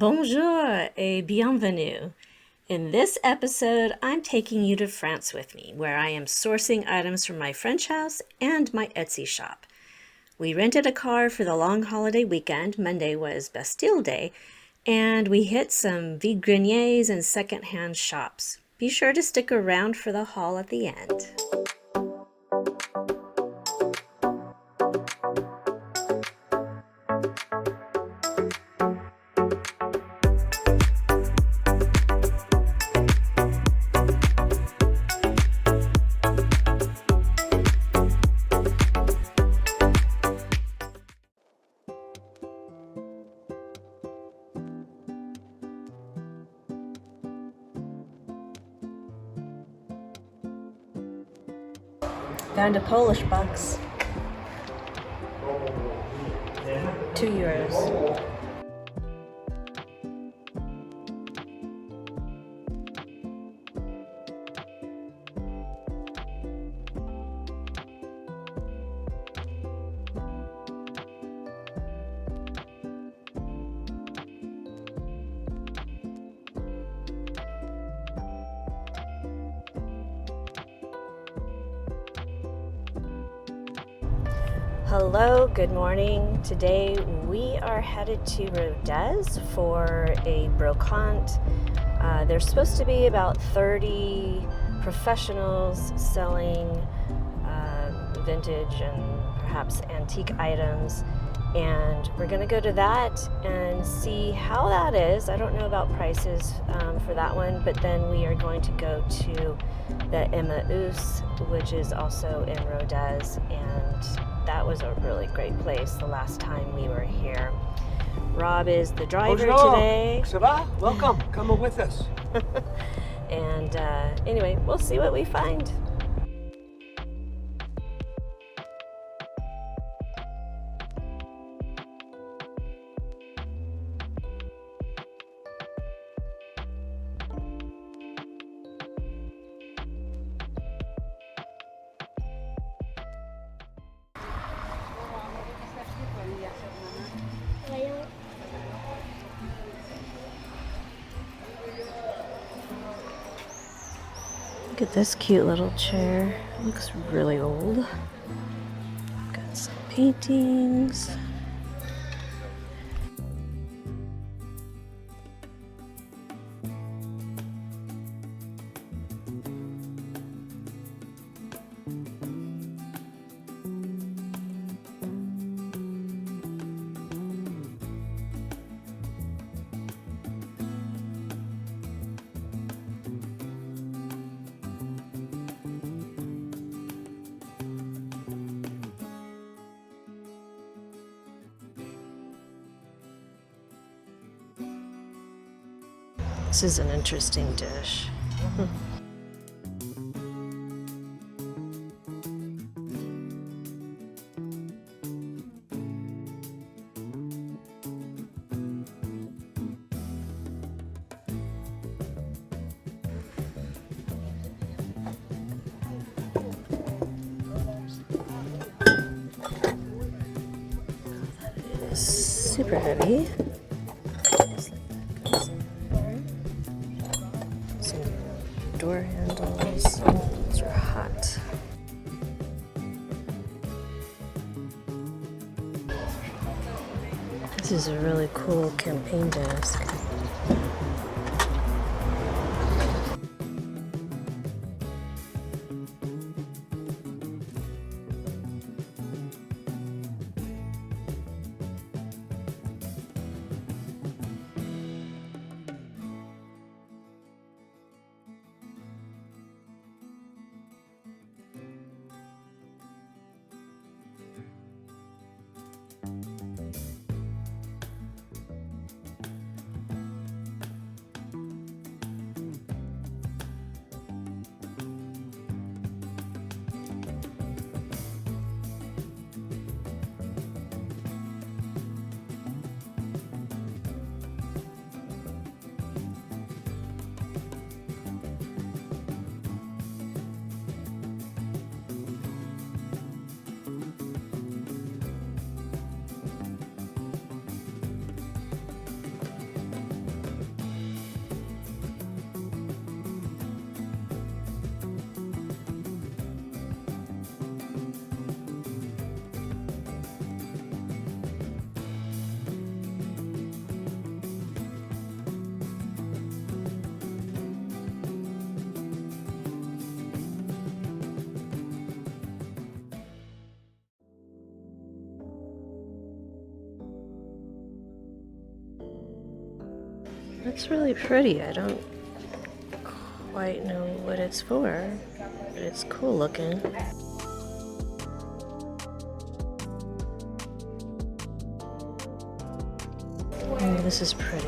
Bonjour et bienvenue. In this episode, I'm taking you to France with me, where I am sourcing items from my French house and my Etsy shop. We rented a car for the long holiday weekend. Monday was Bastille Day, and we hit some Vide greniers and secondhand shops. Be sure to stick around for the haul at the end. Found a Polish box. €2. Hello, good morning. Today we are headed to Rodez for a Brocante. There's supposed to be about 30 professionals selling vintage and perhaps antique items, and we're going to go to that and see how that is. I don't know about prices for that one, but then we are going to go to the Emmaüs, which is also in Rodez, and that was a really great place the last time we were here. Rob is the driver today. Ça va? Welcome. Come with us. And anyway, we'll see what we find. Look at this cute little chair. It looks really old. Got some paintings. This is an interesting dish. That is super heavy. Door handles. Those are hot. This is a really cool campaign desk. It's really pretty. I don't quite know what it's for, but it's cool looking. This is pretty.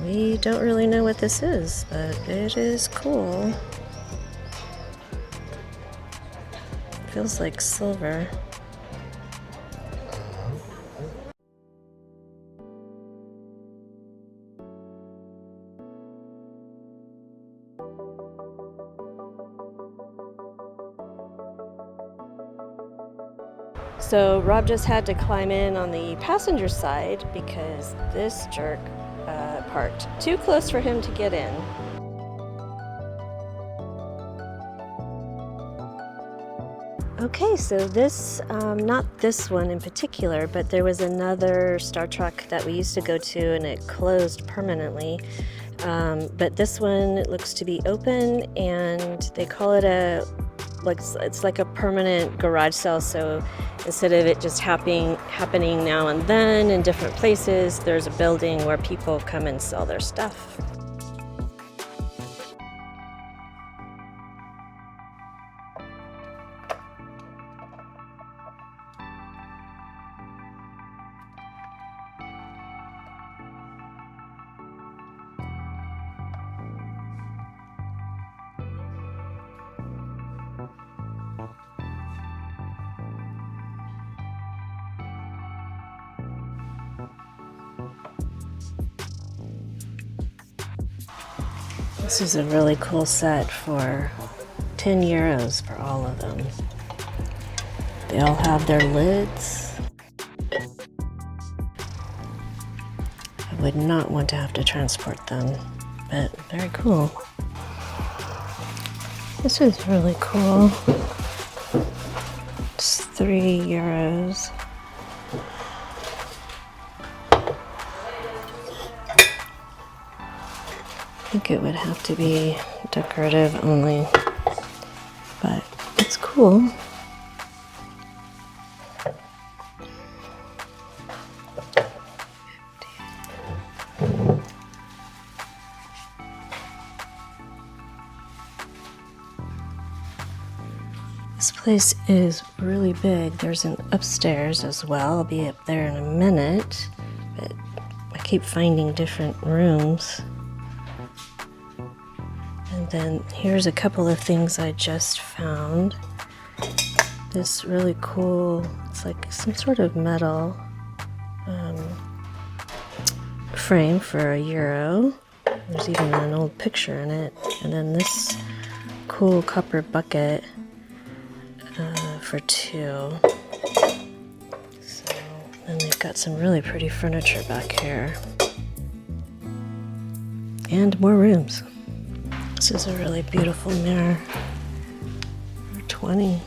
We don't really know what this is, but it is cool. Feels like silver. So Rob just had to climb in on the passenger side because this jerk parked too close for him to get in. Okay, so this, not this one in particular, but there was another Star Trek that we used to go to and it closed permanently. But this one looks to be open and they call it it's like a permanent garage sale. So instead of it just happening now and then in different places, there's a building where people come and sell their stuff. This is a really cool set for 10 euros for all of them. They all have their lids. I would not want to have to transport them, but very cool. This is really cool. It's 3 euros. I think it would have to be decorative only, but it's cool. This place is really big. There's an upstairs as well. I'll be up there in a minute, but I keep finding different rooms. And then here's a couple of things I just found. This really cool, it's like some sort of metal frame for €1. There's even an old picture in it. And then this cool copper bucket for $2. So, and they've got some really pretty furniture back here. And more rooms. This is a really beautiful mirror for $20.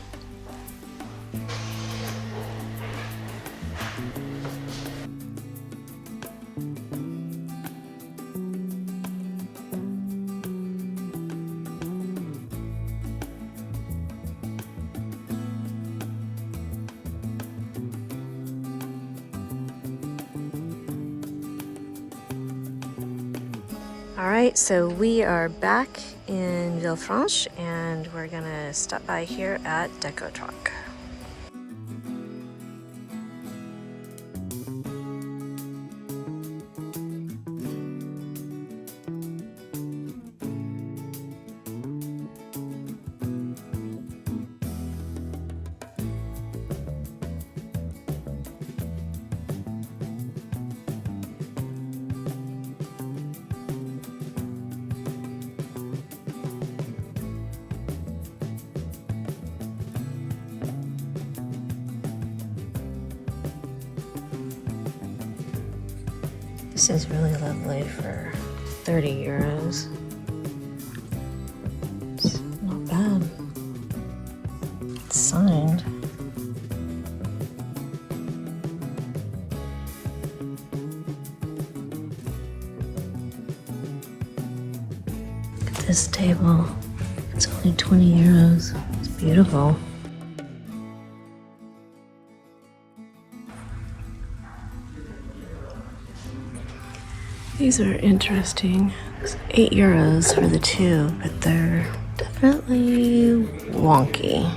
All right, so we are back in Villefranche and we're gonna stop by here at Deco Troc. This is really lovely for 30 euros. It's not bad. It's signed. Look at this table. It's only 20 euros. It's beautiful. These are interesting. It's 8 euros for the two, but they're definitely wonky.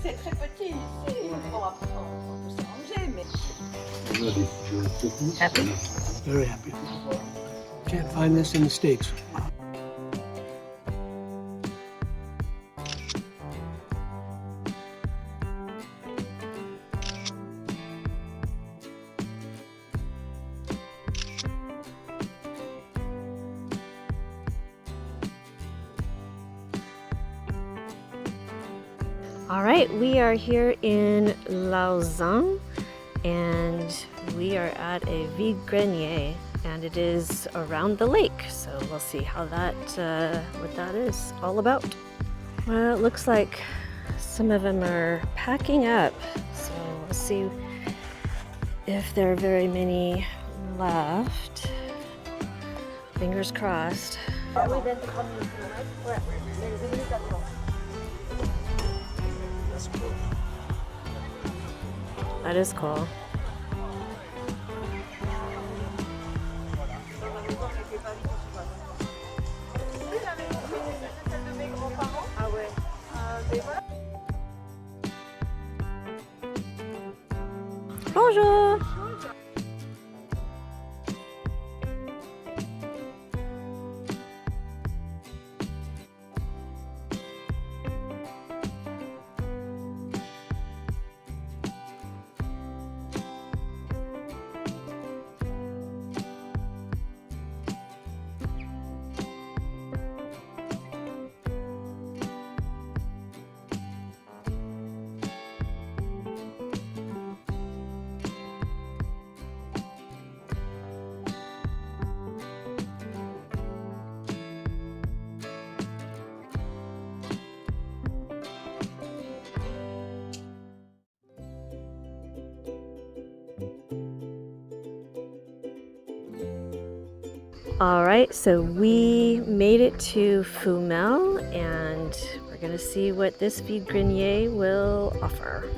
C'est très petit ici. Bon, après, on peut s'arranger, mais... Happy? Very happy. Can't find this in the States. All right, we are here in Lauzun and we are at a Vide grenier and it is around the lake. So we'll see how that, what that is all about. Well, it looks like some of them are packing up. So we'll see if there are very many left. Fingers crossed. That is cool. Bonjour. All right, so we made it to Fumel and we're gonna see what this Vide grenier will offer.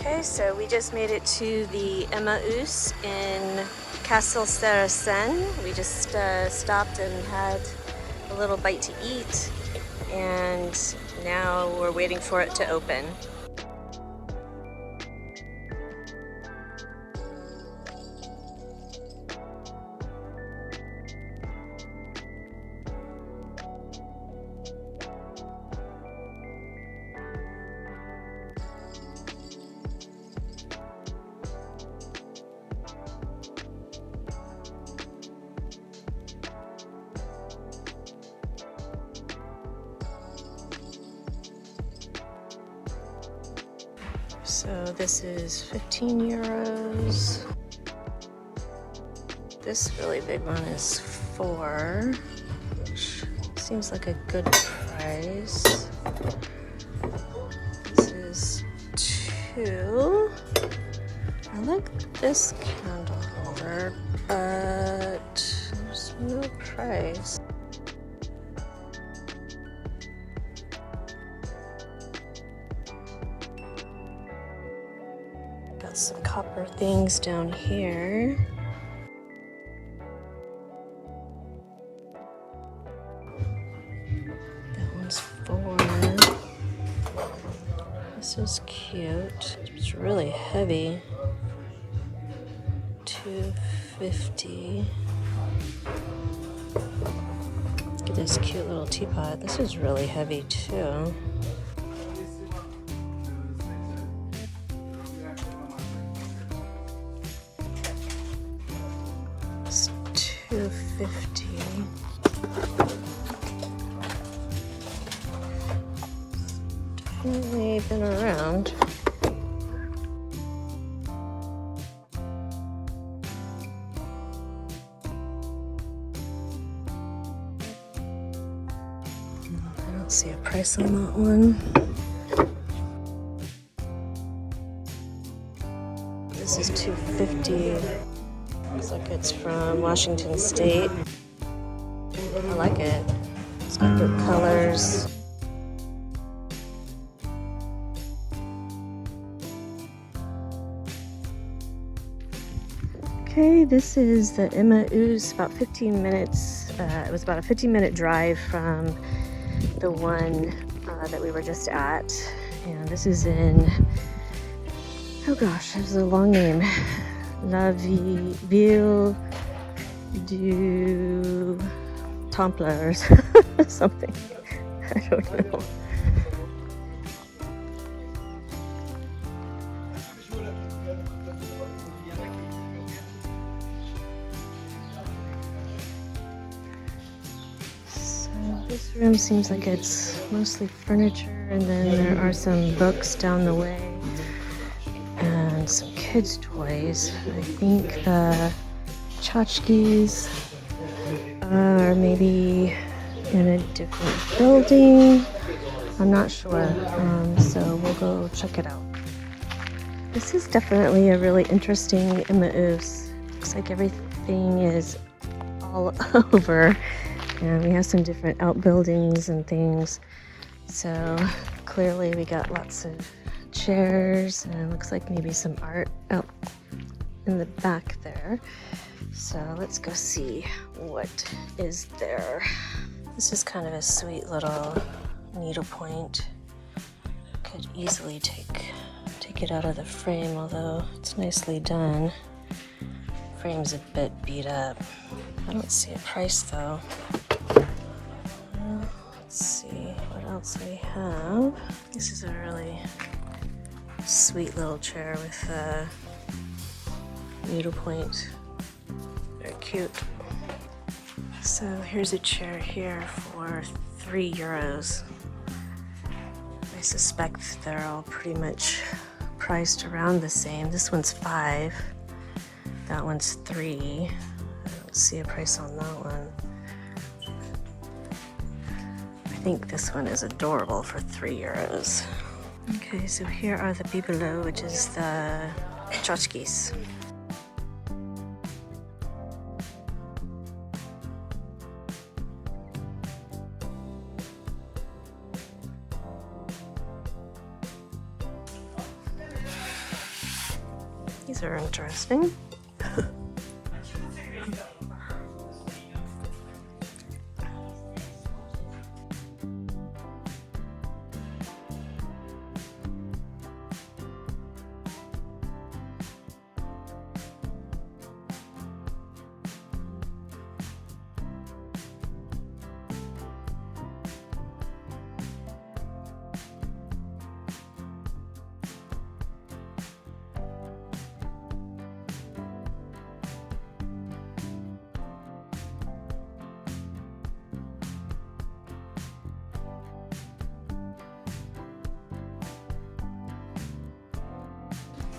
Okay, so we just made it to the Emmaüs in Castelsarrasin. We just stopped and had a little bite to eat, and now we're waiting for it to open. So this is 15 euros. This really big one is 4, which seems like a good price. This is 2. I like this candle holder, but there's no price. Got some copper things down here. That one's 4. This is cute. It's really heavy. 250. Look at this cute little teapot. This is really heavy too. It's 250. Definitely been around. See a price on that one. This is $250. Looks like it's from Washington State. I like it. It's got good colors. Okay, this is the Emmaüs, about 15 minutes. It was about a 15-minute drive from the one that we were just at, and this is in, oh gosh, this is a long name, Ville-Dieu-du Templars, something, I don't know. This room seems like it's mostly furniture, and then there are some books down the way and some kids' toys. I think the tchotchkes are maybe in a different building. I'm not sure, so we'll go check it out. This is definitely a really interesting Emmaüs. Looks like everything is all over, and we have some different outbuildings and things. So clearly we got lots of chairs, and it looks like maybe some art out in the back there. So let's go see what is there. This is kind of a sweet little needlepoint. Could easily take it out of the frame, although it's nicely done. Frame's a bit beat up. I don't see a price though. Let's see what else we have. This is a really sweet little chair with a needlepoint. Very cute. So here's a chair here for €3. I suspect they're all pretty much priced around the same. This one's $5. That one's $3. I don't see a price on that one. I think this one is adorable for €3. Okay, so here are the bibelots, which is the tchotchkes. These are interesting.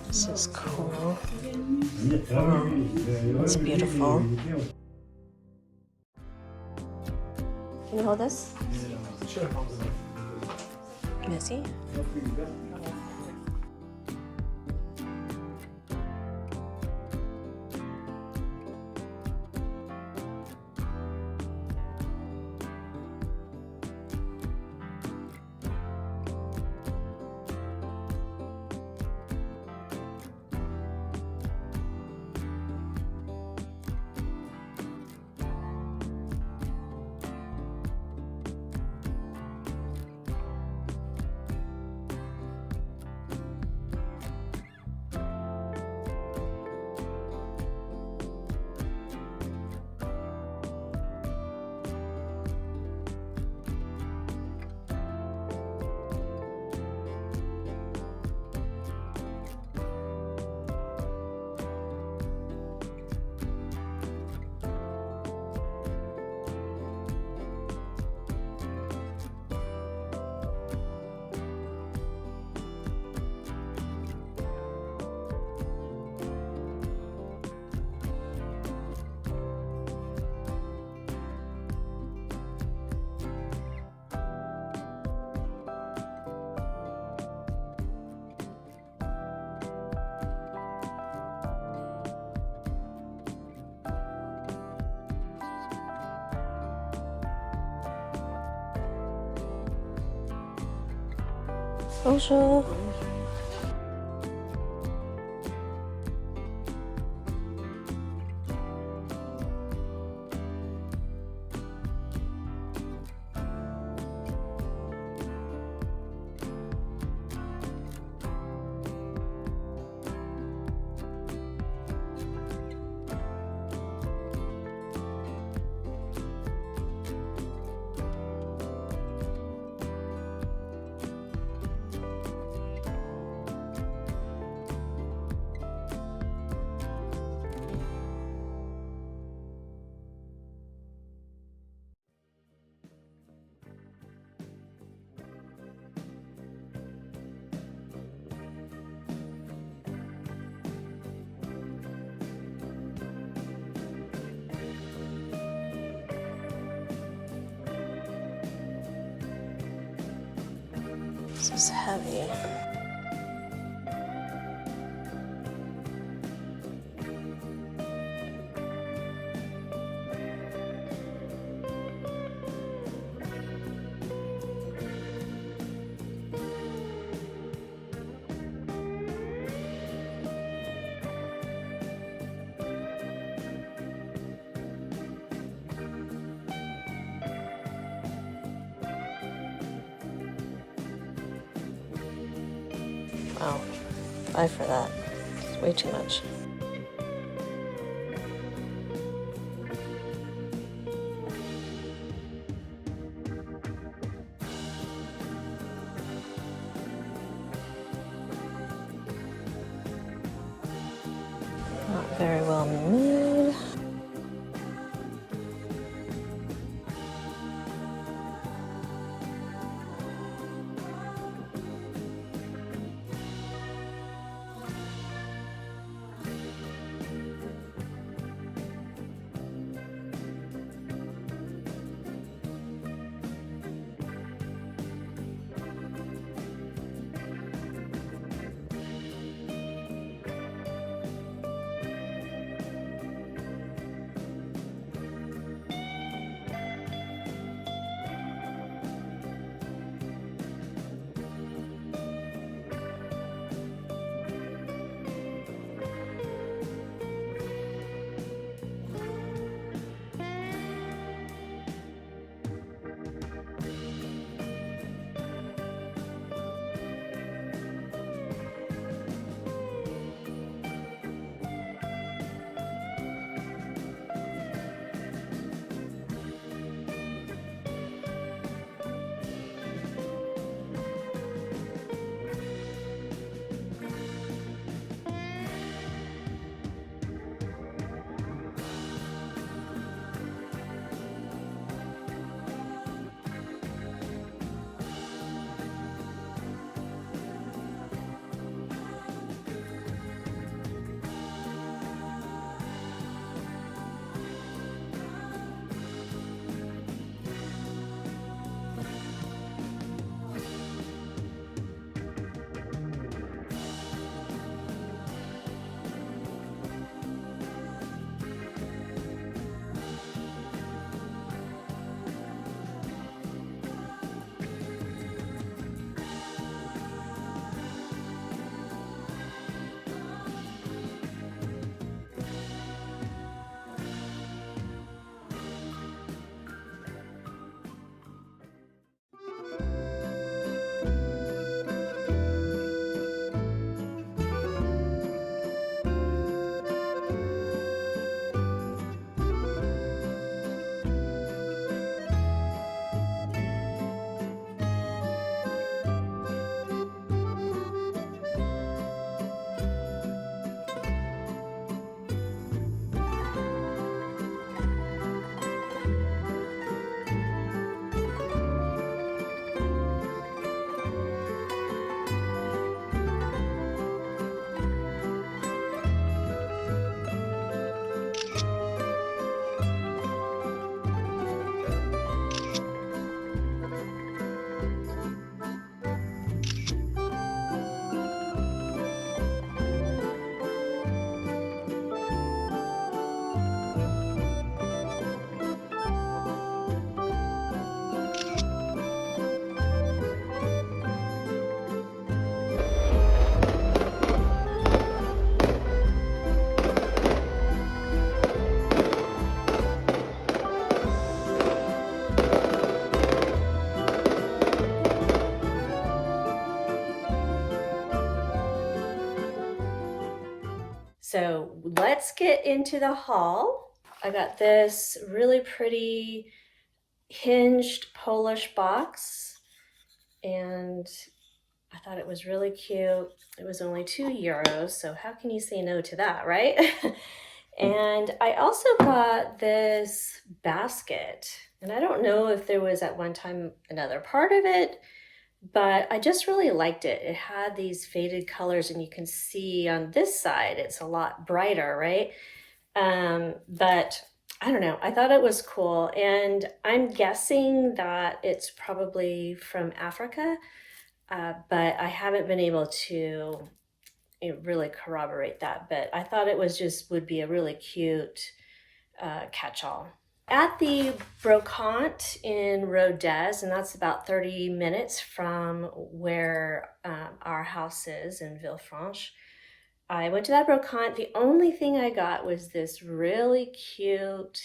This is cool. Wow, it's beautiful. Can you hold this? Sure. Messy? Bonjour. This is heavy. Wow, 5 for that. It's way too much. Not very well made. So let's get into the haul. I got this really pretty hinged Polish box and I thought it was really cute. It was only €2, so how can you say no to that, right? And I also got this basket, and I don't know if there was at one time another part of it, but I just really liked it. It had these faded colors, and you can see on this side it's a lot brighter, right? But I don't know, I thought it was cool, and I'm guessing that it's probably from Africa. but I haven't been able to really corroborate that. But I thought it would be a really cute catch-all. At the Brocante in Rodez, and that's about 30 minutes from where our house is in Villefranche. I went to that Brocante. The only thing I got was this really cute,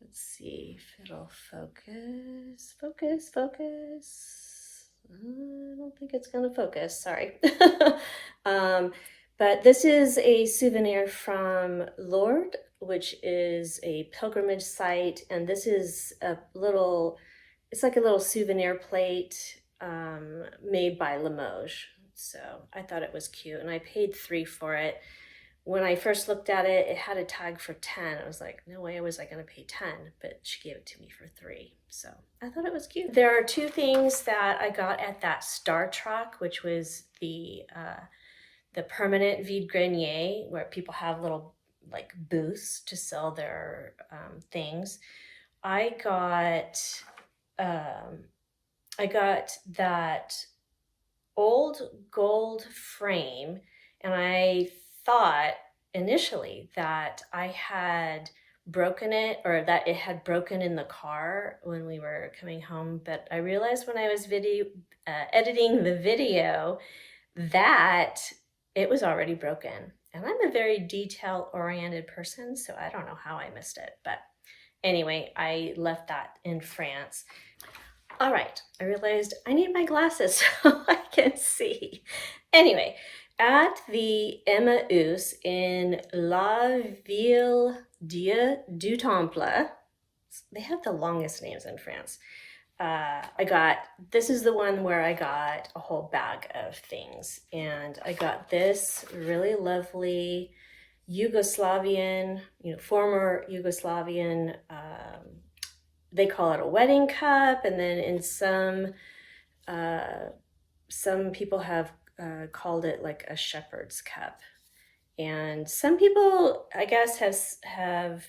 let's see if it'll focus. I don't think it's gonna focus, sorry. But this is a souvenir from Lourdes, which is a pilgrimage site, and this is it's like a little souvenir plate made by Limoges. So I thought it was cute, and I paid $3 for it. When I first looked at it, it had a tag for 10. I was like, no way was I gonna pay 10, but she gave it to me for 3. So I thought it was cute. There are 2 things that I got at that Star Troc, which was the permanent Vide grenier, where people have little like booths to sell their things. I got that old gold frame, and I thought initially that I had broken it, or that it had broken in the car when we were coming home, but I realized when I was editing the video that it was already broken. And I'm a very detail-oriented person, so I don't know how I missed it. But anyway, I left that in France. All right, I realized I need my glasses so I can see. Anyway, at the Emmaüs in La Ville-Dieu-du, they have the longest names in France. This is the one where I got a whole bag of things, and I got this really lovely Yugoslavian, former Yugoslavian, they call it a wedding cup, and then in some people have called it like a shepherd's cup, and some people, I guess, have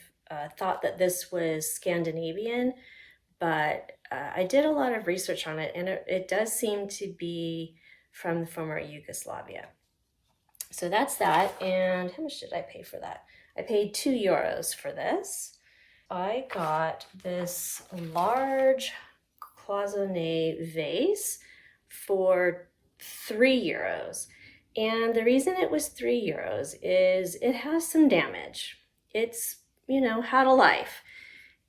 thought that this was Scandinavian, but I did a lot of research on it, and it does seem to be from the former Yugoslavia. So that's that. And how much did I pay for that? I paid €2 for this. I got this large cloisonné vase for €3. And the reason it was €3 is it has some damage. It's, had a life.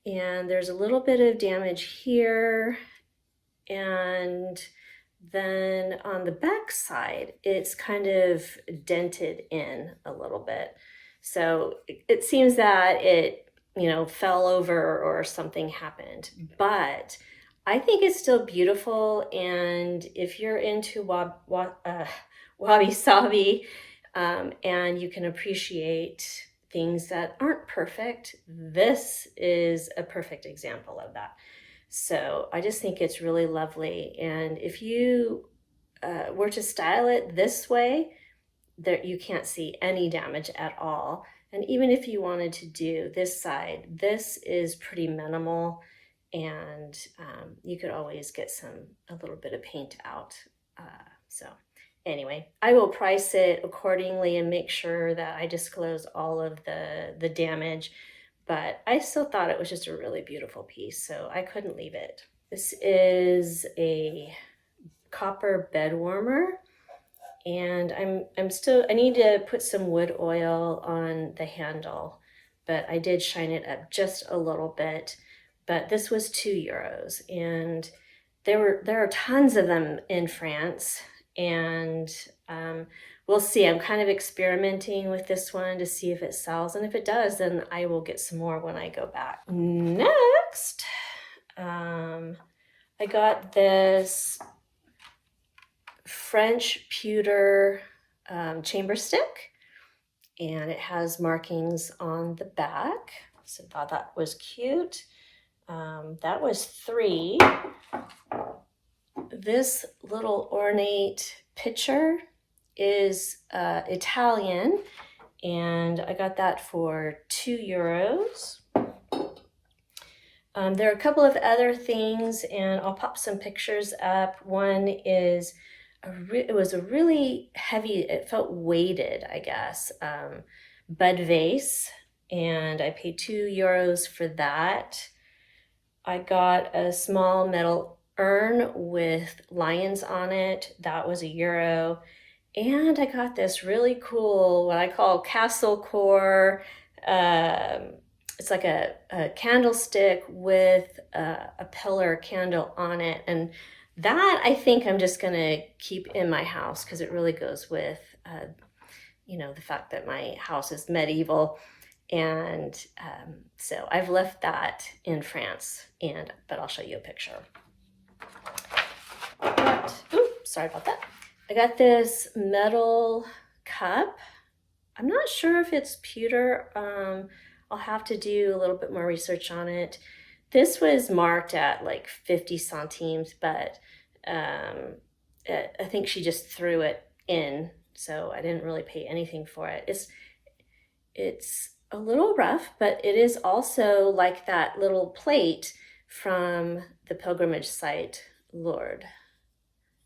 And there's a little bit of damage here, and then on the back side, it's kind of dented in a little bit. So it seems that it, fell over or something happened. But I think it's still beautiful, and if you're into wabi-sabi, and you can appreciate things that aren't perfect, this is a perfect example of that. So I just think it's really lovely. And if you were to style it this way, you can't see any damage at all. And even if you wanted to do this side, this is pretty minimal, and you could always get a little bit of paint out. So anyway, I will price it accordingly and make sure that I disclose all of the damage, but I still thought it was just a really beautiful piece, so I couldn't leave it. This is a copper bed warmer, and I need to put some wood oil on the handle, but I did shine it up just a little bit. But this was €2, and there are tons of them in France. And we'll see. I'm kind of experimenting with this one to see if it sells. And if it does, then I will get some more when I go back. Next, I got this French pewter chamber stick, and it has markings on the back. So I thought that was cute. That was $3. This little ornate pitcher is Italian, and I got that for €2. There are a couple of other things, and I'll pop some pictures up. One is it was a really heavy, it felt weighted, I guess, bud vase, and I paid €2 for that. I got a small metal urn with lions on it. That was €1. And I got this really cool, what I call castle core. It's like a candlestick with a pillar candle on it. And that I think I'm just going to keep in my house because it really goes with, the fact that my house is medieval. And so I've left that in France, but I'll show you a picture. Sorry about that. I got this metal cup. I'm not sure if it's pewter. I'll have to do a little bit more research on it. This was marked at like 50 centimes, but I think she just threw it in, so I didn't really pay anything for it. It's a little rough, but it is also like that little plate from the pilgrimage site, Lourdes.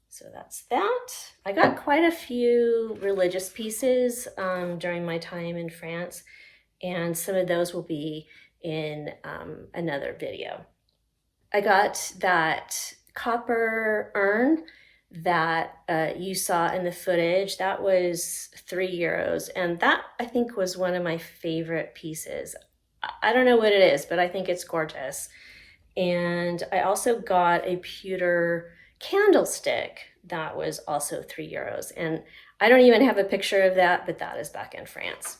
So that's that. I got quite a few religious pieces during my time in France, and some of those will be in another video. I got that copper urn that you saw in the footage. That was €3, and that I think was one of my favorite pieces. I don't know what it is, but I think it's gorgeous. And I also got a pewter candlestick that was also €3, and I don't even have a picture of that, but that is back in France.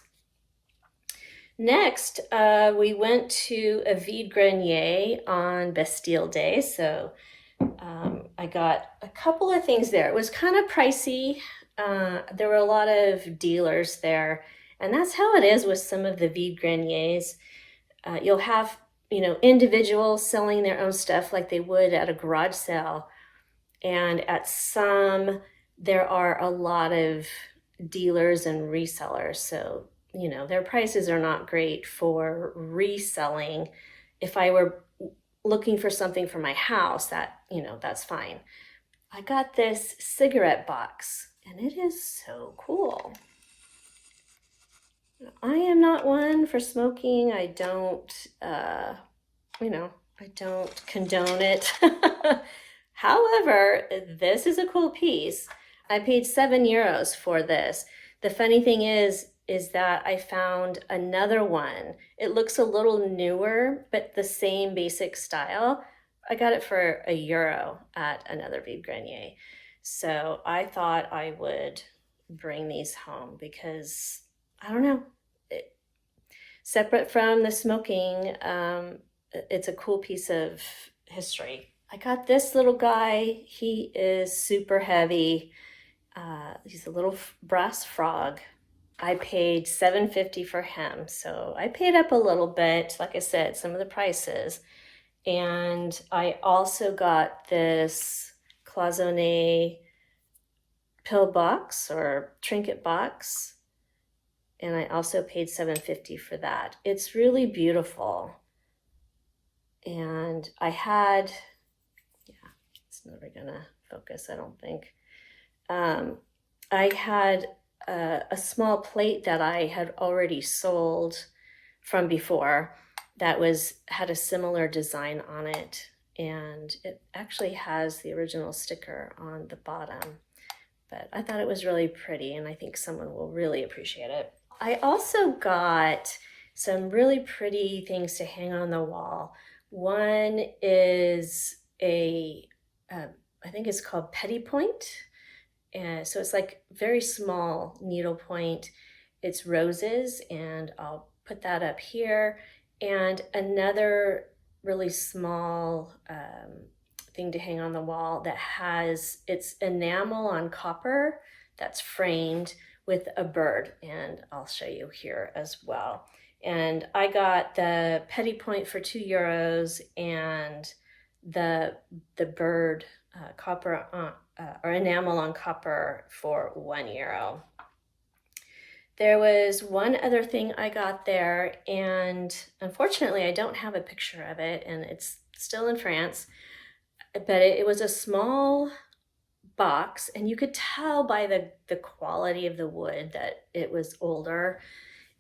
Next, we went to a Vide grenier on Bastille Day, so I got a couple of things there. It was kind of pricey. There were a lot of dealers there, and that's how it is with some of the Vide greniers. You'll have, individuals selling their own stuff like they would at a garage sale, and at some, there are a lot of dealers and resellers, so their prices are not great for reselling. If I were looking for something for my house, that's fine. I got this cigarette box, and it is so cool. I am not one for smoking. I don't, I don't condone it. However, this is a cool piece. I paid €7 for this. The funny thing is that I found another one. It looks a little newer, but the same basic style. I got it for €1 at another Vide grenier. So I thought I would bring these home because, I don't know, separate from the smoking, it's a cool piece of history. I got this little guy. He is super heavy. He's a little brass frog. I paid $7.50 for him, so I paid up a little bit, like I said, some of the prices. And I also got this cloisonné pill box or trinket box, and I also paid $7.50 for that. It's really beautiful. And I had, it's never gonna focus, I don't think. I had a small plate that I had already sold from before that had a similar design on it, and it actually has the original sticker on the bottom. But I thought it was really pretty, and I think someone will really appreciate it. I also got some really pretty things to hang on the wall. One is I think it's called petit point. And so it's like very small needlepoint. It's roses, and I'll put that up here. And another really small thing to hang on the wall that it's enamel on copper that's framed with a bird, and I'll show you here as well. And I got the petit point for €2 and the bird copper or enamel on copper for €1. There was one other thing I got there, and unfortunately I don't have a picture of it, and it's still in France, but it was a small box, and you could tell by the quality of the wood that it was older.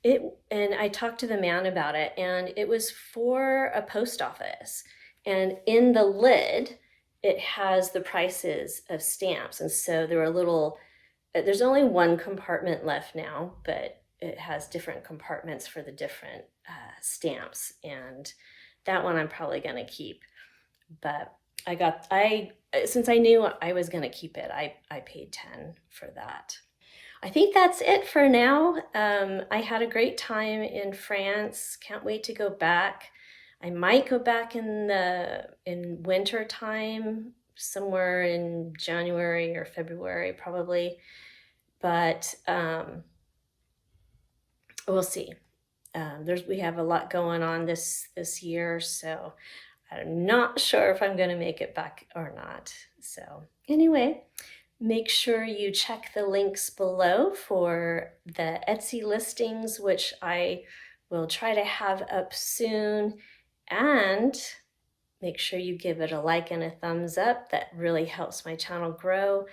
And I talked to the man about it, and it was for a post office. And in the lid, it has the prices of stamps. And so there were there's only one compartment left now, but it has different compartments for the different stamps. And that one I'm probably going to keep. But since I knew I was going to keep it, I paid 10 for that. I think that's it for now. I had a great time in France. Can't wait to go back. I might go back in winter time, somewhere in January or February probably, but we'll see. We have a lot going on this year, so I'm not sure if I'm going to make it back or not. So anyway, make sure you check the links below for the Etsy listings, which I will try to have up soon. And make sure you give it a like and a thumbs up. That really helps my channel grow.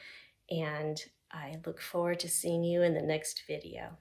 And I look forward to seeing you in the next video.